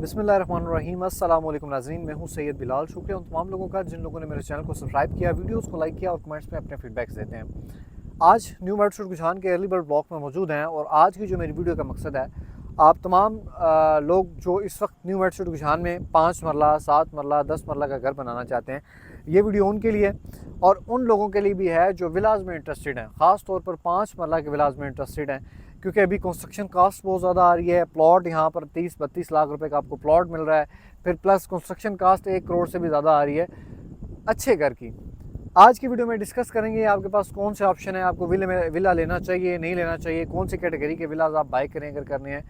बिस्मिल्लाहिर्रहमानिर्रहीम अस्सलाम वालेकुम नाज़रीन, मैं हूं सैयद बिलाल। शुक्रिया उन तमाम लोगों का जिन लोगों ने मेरे चैनल को सब्सक्राइब किया, वीडियोस को लाइक किया और कमेंट्स में अपने फीडबैक्स देते हैं। आज न्यू मेट्रो रुझान के अर्ली बर्ड ब्लॉक में मौजूद हैं और आज की जो मेरी वीडियो का मकसद है, आप तमाम लोग जो इस वक्त न्यू मेट्रो रुझान में 5 मरला 7 मरला 10 मरला का घर बनाना चाहते हैं, ये वीडियो उनके लिए और उन लोगों के लिए भी है जो विलाज में इंटरेस्टेड हैं, ख़ास तौर पर 5 मरला के विलाज में इंटरेस्टेड हैं, क्योंकि अभी कंस्ट्रक्शन कास्ट बहुत ज़्यादा आ रही है। प्लॉट यहाँ पर 30-32 लाख रुपए का आपको प्लॉट मिल रहा है, फिर प्लस कंस्ट्रक्शन कास्ट 1 करोड़ से भी ज़्यादा आ रही है अच्छे घर की। आज की वीडियो में डिस्कस करेंगे आपके पास कौन से ऑप्शन है, आपको विला लेना चाहिए नहीं लेना चाहिए, कौन सी कैटेगरी के विलाज आप बाय करें अगर करने हैं,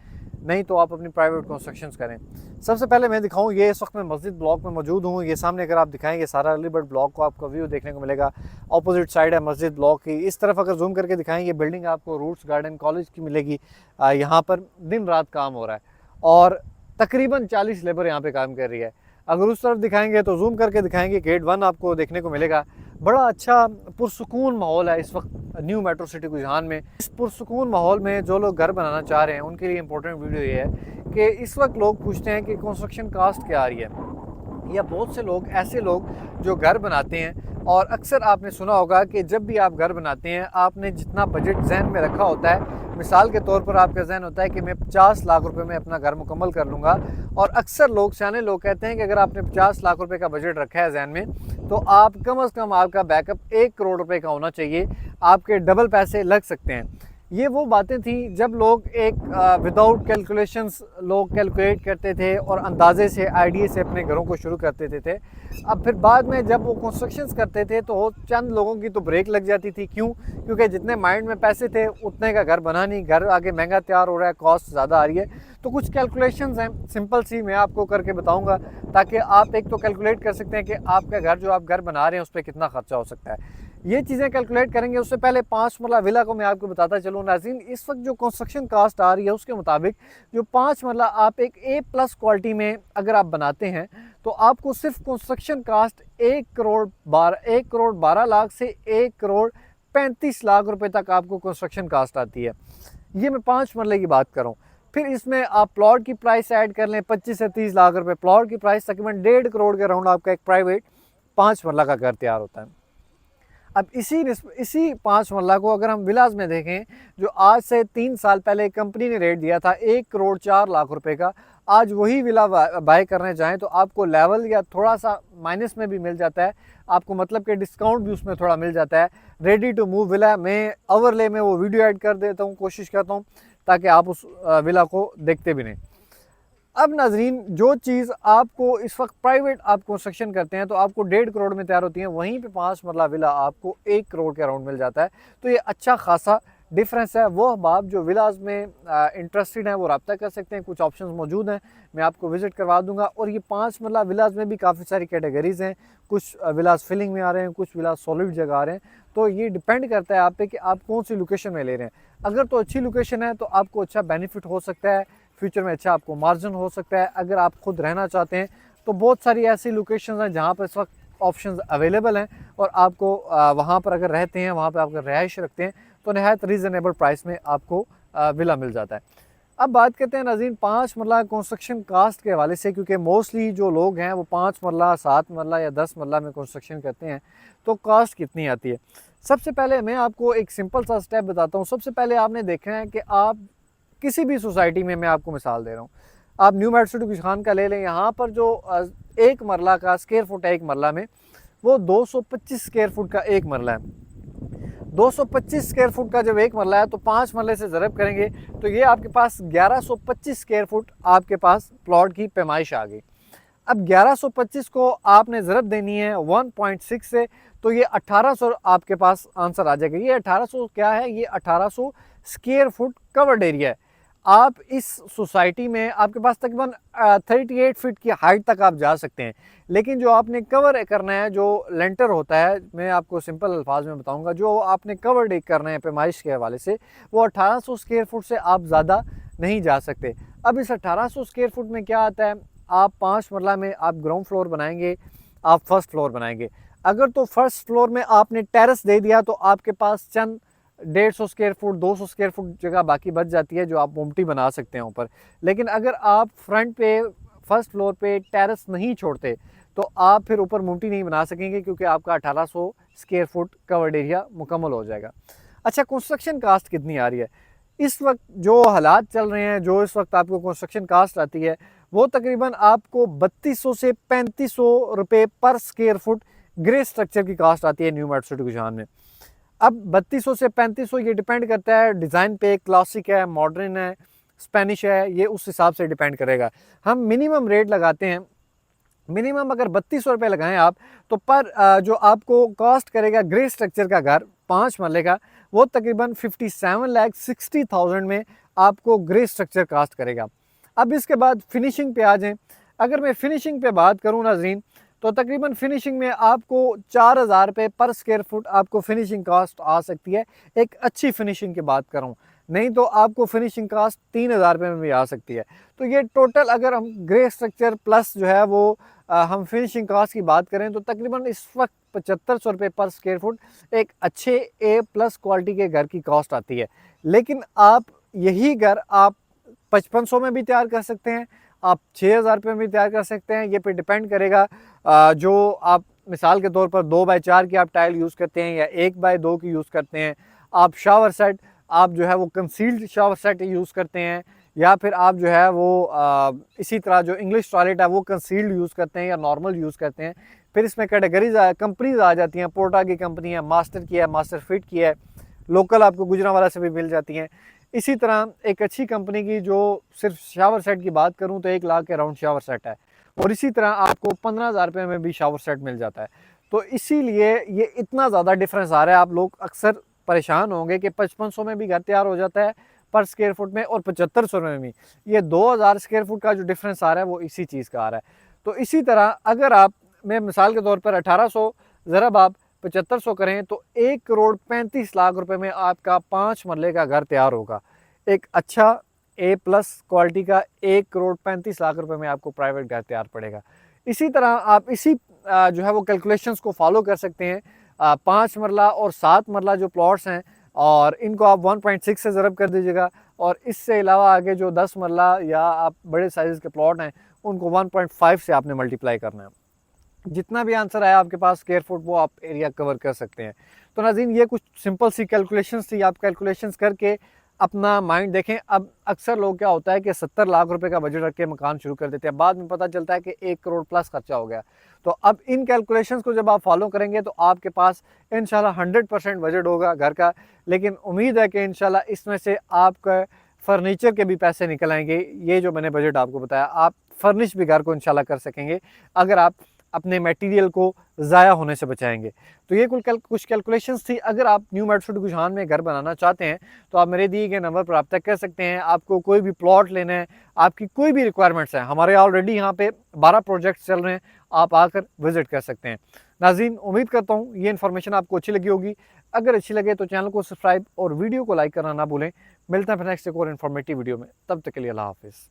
नहीं तो आप अपनी प्राइवेट कंस्ट्रक्शंस करें। सबसे पहले मैं दिखाऊं, ये इस वक्त मैं मस्जिद ब्लॉक में मौजूद हूँ। ये सामने अगर आप दिखाएंगे सारा अर्ली बर्ड ब्लॉक को आपको व्यू देखने को मिलेगा। ऑपोजिट साइड है मस्जिद ब्लॉक की। इस तरफ अगर जूम करके दिखाएंगे, बिल्डिंग आपको रूट्स गार्डन कॉलेज की मिलेगी। यहाँ पर दिन रात काम हो रहा है और तकरीबन 40 लेबर यहाँ पे काम कर रही है। अगर उस तरफ दिखाएंगे तो जूम करके दिखाएंगे, गेट 1 आपको देखने को मिलेगा। बड़ा अच्छा पुरसुकून माहौल है इस वक्त न्यू मेट्रो सिटी रुझान में। इस पुरसुकून माहौल में जो लोग घर बनाना चाह रहे हैं उनके लिए इंपॉर्टेंट वीडियो ये है कि इस वक्त लोग पूछते हैं कि कंस्ट्रक्शन कास्ट क्या आ रही है, या बहुत से लोग ऐसे लोग जो घर बनाते हैं, और अक्सर आपने सुना होगा कि जब भी आप घर बनाते हैं आपने जितना बजट जहन में रखा होता है, मिसाल के तौर पर आपका जहन होता है कि मैं 50 लाख रुपए में अपना घर मुकम्मल कर लूँगा, और अक्सर लोग सियाने लोग कहते हैं कि अगर आपने 50 लाख रुपए का बजट रखा है जहन में, तो आप कम से कम आपका बैकअप 1 करोड़ रुपए का होना चाहिए, आपके डबल पैसे लग सकते हैं। ये वो बातें थी जब लोग एक विदाउट कैलकुलेशंस लोग कैलकुलेट करते थे और अंदाजे से आइडिया से अपने घरों को शुरू करते थे। अब फिर बाद में जब वो कंस्ट्रक्शंस करते थे तो चंद लोगों की तो ब्रेक लग जाती थी। क्यों? क्योंकि जितने माइंड में पैसे थे उतने का घर बना नहीं, घर आगे महंगा तैयार हो रहा है, कॉस्ट ज़्यादा आ रही है। तो कुछ कैलकुलेशंस हैं सिंपल सी, मैं आपको करके बताऊंगा ताकि आप एक तो कैलकुलेट कर सकते हैं कि आपका घर जो आप घर बना रहे हैं उस पर कितना खर्चा हो सकता है। ये चीज़ें कैलकुलेट करेंगे। उससे पहले 5 मरला विला को मैं आपको बताता चलूँ नाज़रीन, इस वक्त जो कंस्ट्रक्शन कास्ट आ रही है उसके मुताबिक जो 5 मरला आप एक A+ क्वालिटी में अगर आप बनाते हैं तो आपको सिर्फ कंस्ट्रक्शन कास्ट 1 करोड़ 12 लाख से 1 करोड़ 35 लाख रुपए तक आपको कंस्ट्रक्शन कास्ट आती है। ये मैं 5 मरले की बात कर रहा हूँ। फिर इसमें आप प्लॉट की प्राइस ऐड कर लें 25 से 30 लाख रुपए, प्लॉट की प्राइस तकरीबन 1.5 करोड़ के राउंड आपका एक प्राइवेट 5 मरला का घर तैयार होता है। अब इसी 5 मरला को अगर हम विलाज में देखें, जो आज से 3 साल पहले कंपनी ने रेट दिया था 1 करोड़ 4 लाख रुपए का, आज वही विला बाय करने जाएं तो आपको लेवल या थोड़ा सा माइनस में भी मिल जाता है, आपको मतलब कि डिस्काउंट भी उसमें थोड़ा मिल जाता है। रेडी टू मूव विला, मैं ओवरले में वो वीडियो ऐड कर देता हूँ, कोशिश करता हूँ ताकि आप उस विला को देखते भी नहीं। अब नाजरीन, जो चीज़ आपको इस वक्त प्राइवेट आप कंस्ट्रक्शन करते हैं तो आपको 1.5 करोड़ में तैयार होती है, वहीं पे 5 मरला विला आपको 1 करोड़ के अराउंड मिल जाता है। तो ये अच्छा खासा डिफरेंस है। वो अहबाब जो विलाज में इंटरेस्टेड हैं वो रब्ता कर सकते हैं, कुछ ऑप्शंस मौजूद हैं, मैं आपको विजिट करवा दूंगा। और ये 5 मरला विलाज में भी काफ़ी सारी कैटेगरीज हैं, कुछ विलाज फिलिंग में आ रहे हैं, कुछ विलाज सॉलिड जगह आ रहे हैं। तो ये डिपेंड करता है आप पे कि आप कौन सी लोकेशन में ले रहे हैं। अगर तो अच्छी लोकेशन है तो आपको अच्छा बेनिफिट हो सकता है, फ्यूचर में अच्छा आपको मार्जिन हो सकता है। अगर आप खुद रहना चाहते हैं तो बहुत सारी ऐसी लोकेशंस हैं जहाँ पर इस वक्त ऑप्शंस अवेलेबल हैं, और आपको वहाँ पर अगर रहते हैं, वहाँ पर आप अगर रहाइश रखते हैं तो नहायत रीज़नेबल प्राइस में आपको विला मिल जाता है। अब बात करते हैं नाज़रीन 5 मरला कंस्ट्रक्शन कास्ट के हवाले से, क्योंकि मोस्टली जो लोग हैं वो 5 मरला 7 मरला या 10 मरला में कंस्ट्रक्शन करते हैं, तो कास्ट कितनी आती है। सबसे पहले मैं आपको एक सिंपल सा स्टेप बताता हूँ। सबसे पहले आपने देखना है कि आप किसी भी सोसाइटी में, मैं आपको मिसाल दे रहा हूँ, आप न्यू मेट्रो सिटी रुझान का ले लें, यहाँ पर जो 1 मरला का स्क्वायर फुट है एक मरला में, वो 225 स्क्वायर फुट का एक मरला है। 225 स्क्वायर फुट का जब एक मरला है तो 5 मरले से ज़रब करेंगे तो ये आपके पास 1125 स्क्वायर फुट आपके पास प्लॉट की पैमाइश आ गई। अब 1125 को आपने ज़रब देनी है 1.6 से, तो ये 1800 आपके पास आंसर आ जाएगा। ये 1800 क्या है? ये 1800 स्क्वायर फुट कवर्ड एरिया है। आप इस सोसाइटी में आपके पास तकरीबन 38 फीट की हाइट तक आप जा सकते हैं, लेकिन जो आपने कवर करना है, जो लेंटर होता है, मैं आपको सिंपल अल्फाज में बताऊंगा, जो आपने कवर करना है पैमाइश के हवाले से, वो 1800 स्क्वायर फुट से आप ज़्यादा नहीं जा सकते। अब इस 1800 स्क्वायर फुट में क्या आता है, आप 5 मरला में आप ग्राउंड फ्लोर बनाएंगे, आप फर्स्ट फ्लोर बनाएंगे। अगर तो फर्स्ट फ्लोर में आपने टेरेस दे दिया तो आपके पास चंद 150 स्क्वायर फुट 200 स्क्वायर फुट जगह बाकी बच जाती है जो आप मोमटी बना सकते हैं ऊपर। लेकिन अगर आप फ्रंट पे फर्स्ट फ्लोर पे टेरेस नहीं छोड़ते तो आप फिर ऊपर मुमटी नहीं बना सकेंगे, क्योंकि आपका 1800 स्क्वायर फुट कवर्ड एरिया मुकम्मल हो जाएगा। अच्छा, कंस्ट्रक्शन कास्ट कितनी आ रही है इस वक्त? जो हालात चल रहे हैं, जो इस वक्त आपको कंस्ट्रक्शन कास्ट आती है वो तकरीबन आपको 3200 से 3500 रुपये पर स्क्वायर फुट ग्रे स्ट्रक्चर की कास्ट आती है न्यू मेट्रो सिटी गुजरान में। अब 3200 से 3500 ये डिपेंड करता है डिज़ाइन पे, क्लासिक है, मॉडर्न है, स्पेनिश है, ये उस हिसाब से डिपेंड करेगा। हम मिनिमम रेट लगाते हैं, मिनिमम अगर 3200 रुपये लगाएं आप, तो पर जो आपको कॉस्ट करेगा ग्रे स्ट्रक्चर का घर 5 मरले का, वो तकरीबन 57,60,000 में आपको ग्रे स्ट्रक्चर कास्ट करेगा। अब इसके बाद फिनिशिंग पे आ जाएं। अगर मैं फिनिशिंग पे बात करूं नाज़रीन, तो तकरीबन फिनिशिंग में आपको 4000 रुपये पर स्क्वायर फुट आपको फिनिशिंग कास्ट आ सकती है। एक अच्छी फिनिशिंग की बात करूं, नहीं तो आपको फिनिशिंग कास्ट 3000 रुपये में भी आ सकती है। तो ये टोटल अगर हम ग्रे स्ट्रक्चर प्लस जो है वो हम फिनिशिंग कास्ट की बात करें तो तकरीबन इस वक्त 7500 रुपये पर स्क्वायर फुट एक अच्छे A+ क्वालिटी के घर की कॉस्ट आती है। लेकिन आप यही घर आप 5500 में भी तैयार कर सकते हैं, आप 6000 रुपये में भी तैयार कर सकते हैं। ये पे डिपेंड करेगा जो आप मिसाल के तौर पर 2x4 की आप टाइल यूज़ करते हैं या 1x2 की यूज़ करते हैं, आप शावर सेट आप जो है वो कंसील्ड शावर सेट यूज़ करते हैं, या फिर आप जो है वो इसी तरह जो इंग्लिश टॉयलेट है वो कंसील्ड यूज़ करते हैं या नॉर्मल यूज़ करते हैं। फिर इसमें कैटेगरीज कंपनीज आ जाती हैं, पोर्टा की कंपनी है, मास्टर की है, मास्टर फिट की है, लोकल आपको गुजरांवाला से भी मिल जाती हैं। इसी तरह एक अच्छी कंपनी की जो सिर्फ शावर सेट की बात करूं तो 1 लाख के अराउंड शावर सेट है, और इसी तरह आपको 15,000 रुपये में भी शावर सेट मिल जाता है। तो इसीलिए ये इतना ज़्यादा डिफरेंस आ रहा है। आप लोग अक्सर परेशान होंगे कि 5500 में भी घर तैयार हो जाता है पर स्क्वायर फुट में, और 7500 में भी। ये 2000 स्क्वायर फुट का जो डिफरेंस आ रहा है वो इसी चीज़ का आ रहा है। तो इसी तरह अगर आप, मैं मिसाल के तौर पर 1800 ज़रब आप 7500 करें तो 1,35,00,000 रुपये में आपका 5 मरले का घर तैयार होगा। एक अच्छा A+ क्वालिटी का 1,35,00,000 रुपये में आपको प्राइवेट घर तैयार पड़ेगा। इसी तरह आप इसी जो है वो कैलकुलेशंस को फॉलो कर सकते हैं। 5 मरला और 7 मरला जो प्लॉट्स हैं, और इनको आप 1.6 से ज़रब कर दीजिएगा, और इससे अलावा आगे जो 10 मरला या आप बड़े साइज़ के प्लॉट हैं उनको 1.5 से आपने मल्टीप्लाई करना है। जितना भी आंसर आया आपके पास स्क्वायर फुट, वो आप एरिया कवर कर सकते हैं। तो नाज़रीन, ये कुछ सिंपल सी कैलकुलेशंस थी, आप कैलकुलेशंस करके अपना माइंड देखें। अब अक्सर लोग क्या होता है कि 70 लाख रुपए का बजट रख के मकान शुरू कर देते हैं, बाद में पता चलता है कि 1 करोड़ प्लस खर्चा हो गया। तो अब इन कैलकुलेशंस को जब आप फॉलो करेंगे तो आपके पास इंशाल्लाह 100% बजट होगा घर का। लेकिन उम्मीद है कि इंशाल्लाह इसमें से आपका फर्नीचर के भी पैसे निकल आएंगे। ये जो मैंने बजट आपको बताया, आप फर्निश भी घर को इंशाल्लाह कर सकेंगे अगर आप अपने मटेरियल को ज़ाया होने से बचाएंगे। तो ये कुछ कैलकुलेशंस थी। अगर आप न्यू मेट्रो सिटी गुजरान में घर बनाना चाहते हैं तो आप मेरे दिए गए नंबर पर रब्ता कर सकते हैं। आपको कोई भी प्लॉट लेना है, आपकी कोई भी रिक्वायरमेंट्स हैं, हमारे ऑलरेडी यहाँ पे 12 प्रोजेक्ट्स चल रहे हैं, आप आकर विजिट कर सकते हैं। नाज़रीन, उम्मीद करता हूँ ये इन्फॉर्मेशन आपको अच्छी लगी होगी। अगर अच्छी लगे तो चैनल को सब्सक्राइब और वीडियो को लाइक करना ना भूलें। मिलते हैं फिर नेक्स्ट एक और इन्फॉर्मेटिव वीडियो में, तब तक के लिए अल्लाह हाफिज़।